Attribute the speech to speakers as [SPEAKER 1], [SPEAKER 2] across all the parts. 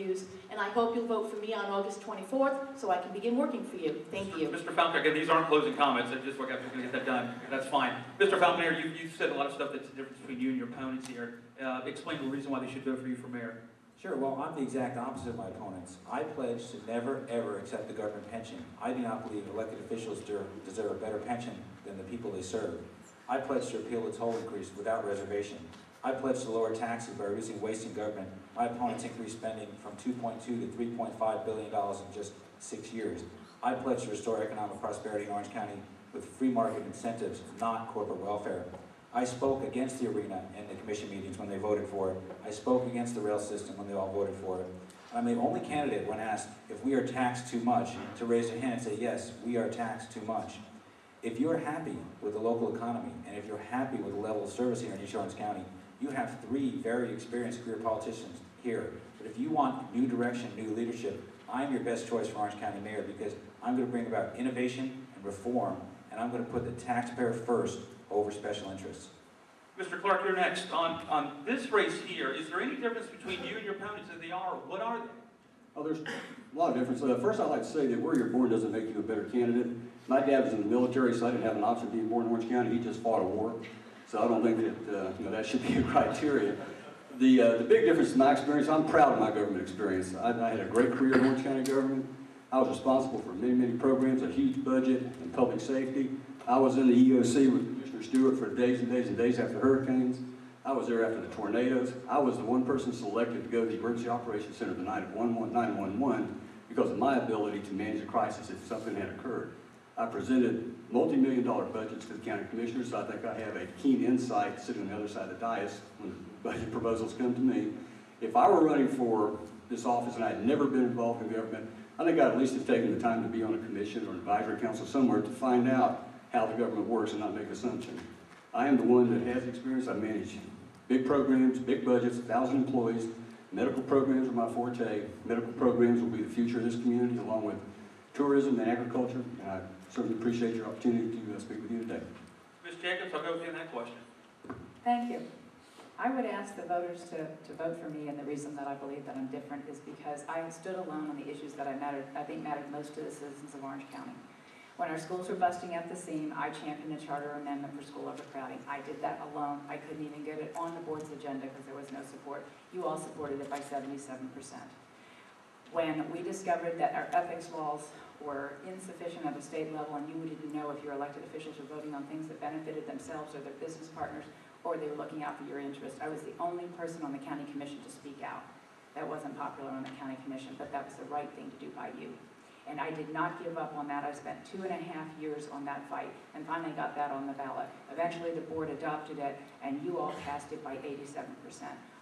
[SPEAKER 1] interviews, and I hope you'll vote for me on August 24th so I can begin working for you. Thank you.
[SPEAKER 2] Mr. Falconer, again, these aren't closing comments. I just we're going to get that done. That's fine. Mr. Falconer, you said a lot of stuff that's the difference between you and your opponents here. Explain the reason why they should vote for you for mayor.
[SPEAKER 3] Sure, well, I'm the exact opposite of my opponents. I pledge to never, ever accept the government pension. I do not believe elected officials deserve a better pension than the people they serve. I pledge to repeal the toll increase without reservation. I pledge to lower taxes by reducing waste in government. My opponents increased spending from $2.2 to $3.5 billion in just 6 years. I pledge to restore economic prosperity in Orange County with free market incentives, not corporate welfare. I spoke against the arena in the commission meetings when they voted for it. I spoke against the rail system when they all voted for it. I'm the only candidate when asked if we are taxed too much to raise their hand and say, yes, we are taxed too much. If you're happy with the local economy and if you're happy with the level of service here in East Orange County, you have 3 very experienced career politicians here. But if you want new direction, new leadership, I'm your best choice for Orange County Mayor because I'm going to bring about innovation and reform, and I'm going to put the taxpayer first over special interests.
[SPEAKER 2] Mr. Clark, you're next. On this race here, is there any difference between you and your opponents? If they are, what are they?
[SPEAKER 4] Oh, there's a lot of difference. First, I'd like to say that where you're born doesn't make you a better candidate. My dad was in the military, so I didn't have an option of being born in Orange County. He just fought a war. So I don't think that that should be a criteria. The big difference in my experience, I'm proud of my government experience. I had a great career in Orange County government. I was responsible for many, many programs, a huge budget, and public safety. I was in the EOC with Commissioner Stewart for days and days and days after hurricanes. I was there after the tornadoes. I was the one person selected to go to the Emergency Operations Center the night of 911 because of my ability to manage a crisis if something had occurred. I presented multi-million-dollar budgets to the county commissioners, so I think I have a keen insight sitting on the other side of the dais when the budget proposals come to me. If I were running for this office and I had never been involved in government, I think I'd at least have taken the time to be on a commission or an advisory council somewhere to find out how the government works and not make assumptions. I am the one that has experience. I manage big programs, big budgets, 1,000 employees. Medical programs are my forte. Medical programs will be the future of this community along with tourism and agriculture. And I certainly appreciate your opportunity to speak with you today.
[SPEAKER 2] Ms. Jacobs, I'll go with you on that question.
[SPEAKER 5] Thank you. I would ask the voters to vote for me, and the reason that I believe that I'm different is because I stood alone on the issues that I think mattered most to the citizens of Orange County. When our schools were busting at the seam, I championed a charter amendment for school overcrowding. I did that alone. I couldn't even get it on the board's agenda because there was no support. You all supported it by 77%. When we discovered that our ethics laws were insufficient at the state level and you didn't know if your elected officials were voting on things that benefited themselves or their business partners or they were looking out for your interest, I was the only person on the county commission to speak out. That wasn't popular on the county commission, but that was the right thing to do by you. And I did not give up on that. I spent 2.5 years on that fight and finally got that on the ballot. Eventually the board adopted it and you all passed it by 87%.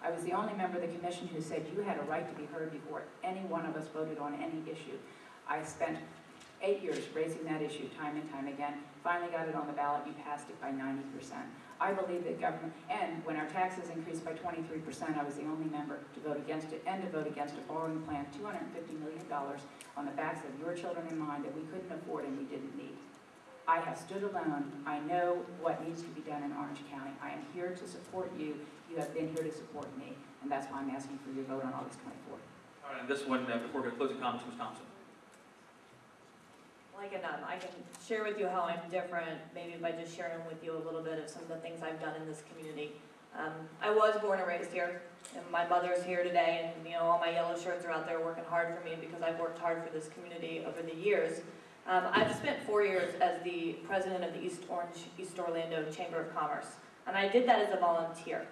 [SPEAKER 5] I was the only member of the commission who said you had a right to be heard before any one of us voted on any issue. I spent 8 years raising that issue time and time again. Finally got it on the ballot, you passed it by 90%. I believe that government, and when our taxes increased by 23%, I was the only member to vote against it and to vote against a borrowing plan, $250 million on the backs of your children and mine that we couldn't afford and we didn't need. I have stood alone. I know what needs to be done in Orange County. I am here to support you. You have been here to support me, and that's why I'm asking for your vote on August 24th.
[SPEAKER 2] All right, and this one, before we go to closing comments, Ms. Thompson.
[SPEAKER 6] I can share with you how I'm different, maybe by just sharing with you a little bit of some of the things I've done in this community. I was born and raised here, and my mother's here today, and all my yellow shirts are out there working hard for me because I've worked hard for this community over the years. I've spent 4 years as the president of the East Orlando Chamber of Commerce, and I did that as a volunteer.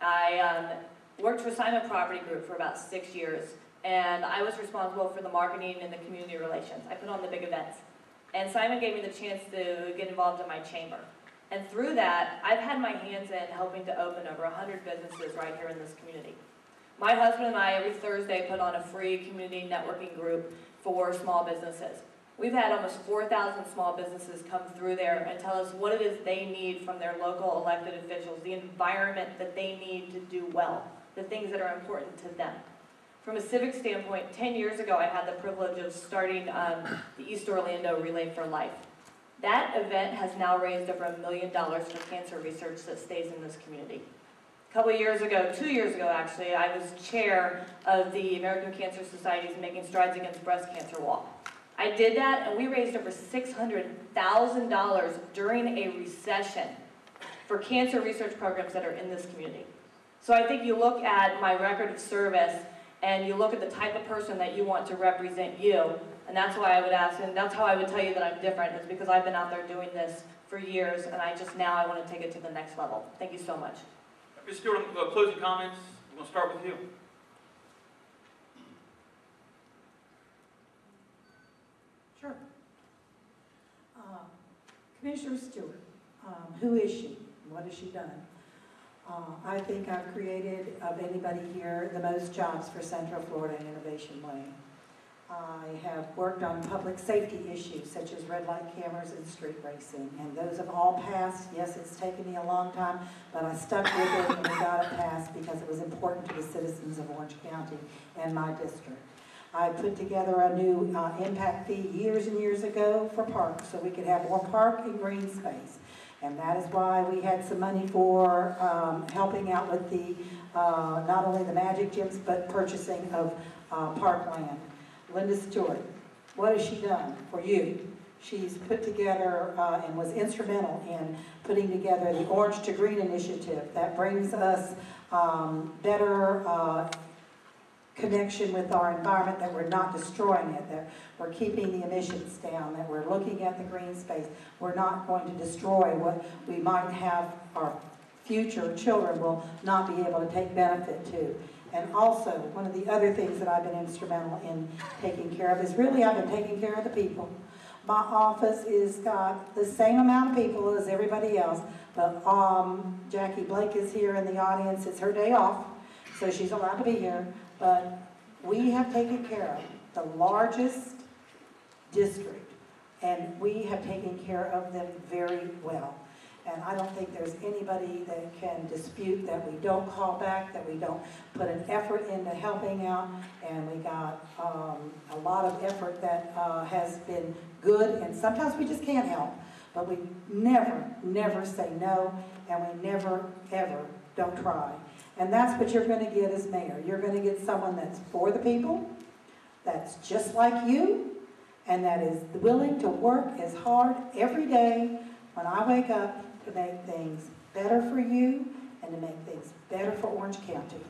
[SPEAKER 6] I worked for Simon Property Group for about 6 years, and I was responsible for the marketing and the community relations. I put on the big events. And Simon gave me the chance to get involved in my chamber. And through that, I've had my hands in helping to open over 100 businesses right here in this community. My husband and I, every Thursday, put on a free community networking group for small businesses. We've had almost 4,000 small businesses come through there and tell us what it is they need from their local elected officials, the environment that they need to do well, the things that are important to them. From a civic standpoint, 10 years ago I had the privilege of starting the East Orlando Relay for Life. That event has now raised over $1 million for cancer research that stays in this community. couple of years ago, 2 years ago actually, I was chair of the American Cancer Society's Making Strides Against Breast Cancer Walk. I did that, and we raised over $600,000 during a recession for cancer research programs that are in this community. So I think you look at my record of service, and you look at the type of person that you want to represent you, and that's why I would ask, and that's how I would tell you that I'm different, is because I've been out there doing this for years, and I want to take it to the next level. Thank you so much.
[SPEAKER 2] Ms. Stewart, closing comments. We're going to start with you.
[SPEAKER 7] Sure. Commissioner Stewart, who is she? What has she done? I think I've created, of anybody here, the most jobs for Central Florida and Innovation Lane. I have worked on public safety issues such as red light cameras and street racing, and those have all passed. Yes, it's taken me a long time, but I stuck with it and we got it passed because it was important to the citizens of Orange County and my district. I put together a new impact fee years and years ago for parks, so we could have more park and green space. And that is why we had some money for helping out with the, not only the Magic Gyms, but purchasing of parkland. Linda Stewart, what has she done for you? She's put together and was instrumental in putting together the Orange to Green initiative that brings us better connection with our environment, that we're not destroying it, that we're keeping the emissions down, that we're looking at the green space. We're not going to destroy what we might have, our future children will not be able to take benefit to. And also, one of the other things that I've been instrumental in taking care of is really I've been taking care of the people. My office is got the same amount of people as everybody else, but Jackie Blake is here in the audience. It's her day off, so she's allowed to be here. But we have taken care of the largest district, and we have taken care of them very well. And I don't think there's anybody that can dispute that we don't call back, that we don't put an effort into helping out, and we got a lot of effort that has been good, and sometimes we just can't help, but we never say no, and we never, ever don't try. And that's what you're going to get as mayor. You're going to get someone that's for the people, that's just like you, and that is willing to work as hard every day when I wake up to make things better for you and to make things better for Orange County.